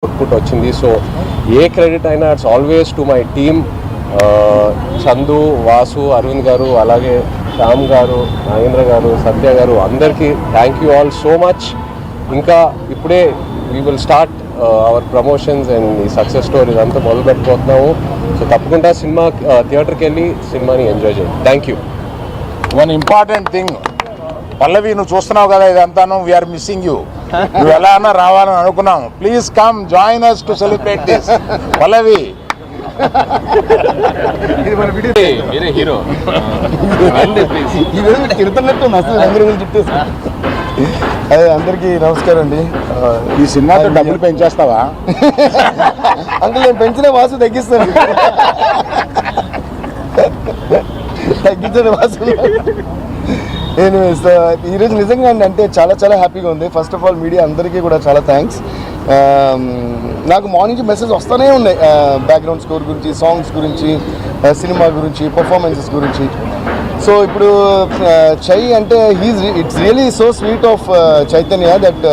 Output వచ్చింది. So ఏ credit అయినా it's always to my team, Chandu, Vasu, Aravind గారు, అలాగే శ్యామ్ గారు, నాగేంద్ర గారు, సత్య గారు, అందరికీ thank you all so much. ఇంకా ఇప్పుడే we will start our promotions and ఈ సక్సెస్ స్టోరీస్ అంతా మొదలు పెట్టుకోతున్నాము. సో తప్పకుండా సినిమా థియేటర్కి వెళ్ళి సినిమాని ఎంజాయ్ చేయండి. Thank you. One important thing, Pallavi నువ్వు చూస్తున్నావు కదా ఇదంతాను, వీఆర్ మిస్సింగ్ యూ. నువ్వు ఎలా అన్నా రావాలని అనుకున్నాము. Please come join us to celebrate this. Pallavi మీరే హీరో. అదే అందరికీ నమస్కారం అండి. ఈ సినిమాతో డబ్బులు పెంచేస్తావా? అంకుల్ నేను పెంచిన వాసు తగ్గిస్తాను. తగ్గించండి వాసు. నేను ఈరోజు నిజంగా అంటే చాలా చాలా హ్యాపీగా ఉంది. ఫస్ట్ ఆఫ్ ఆల్ మీడియా అందరికీ కూడా చాలా థ్యాంక్స్. నాకు మార్నింగ్ మెసేజ్ వస్తూనే ఉన్నాయి, బ్యాక్గ్రౌండ్ స్కోర్ గురించి, సాంగ్స్ గురించి, సినిమా గురించి, పర్ఫార్మెన్సెస్ గురించి. సో ఇప్పుడు చై అంటే it's really so sweet of Chaitanya that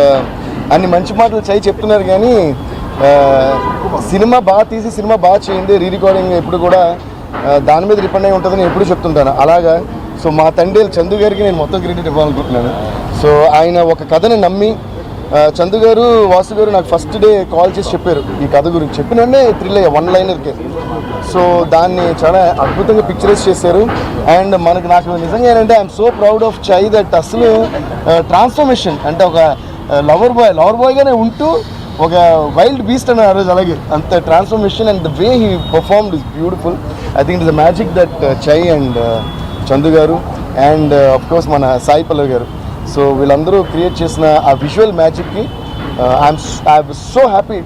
అన్ని మంచి మాటలు చై చెప్తున్నారు, కానీ సినిమా బాగా తీసి సినిమా బాగా చేయండి, రీ రికార్డింగ్ ఎప్పుడు కూడా దాని మీద డిపెండ్ అయి ఉంటుందని ఎప్పుడు చెప్తుంటాను. అలాగా సో మా తండ్రి చందు గారికి నేను మొత్తం క్రెడిట్ ఇవ్వాలనుకుంటున్నాను. సో ఆయన ఒక కథని నమ్మి, చందు గారు, వాసు గారు నాకు ఫస్ట్ డే కాల్ చేసి చెప్పారు ఈ కథ గురించి. చెప్పిన వెంటనే థ్రిల్ అయ్యా, వన్ లైనర్కి. సో దాన్ని చాలా అద్భుతంగా పిక్చరైజ్ చేశారు. అండ్ నాకు నిజంగా ఏంటంటే ఐఎమ్ సో ప్రౌడ్ ఆఫ్ చై దట్ అసలు ట్రాన్స్ఫర్మేషన్ అంటే ఒక లవర్ బాయ్గానే ఉంటూ ఒక వైల్డ్ బీస్ట్ అని ఆ రోజు, అలాగే అంత transformation and the way he performed is beautiful. I think it is the magic that చై అండ్ చందు గారు అండ్ ఆఫ్ కోర్స్ మన సాయి పల్లవి గారు, సో వీళ్ళందరూ క్రియేట్ చేసిన ఆ విజువల్ మ్యాజిక్కి ఐఎమ్ సో హ్యాపీ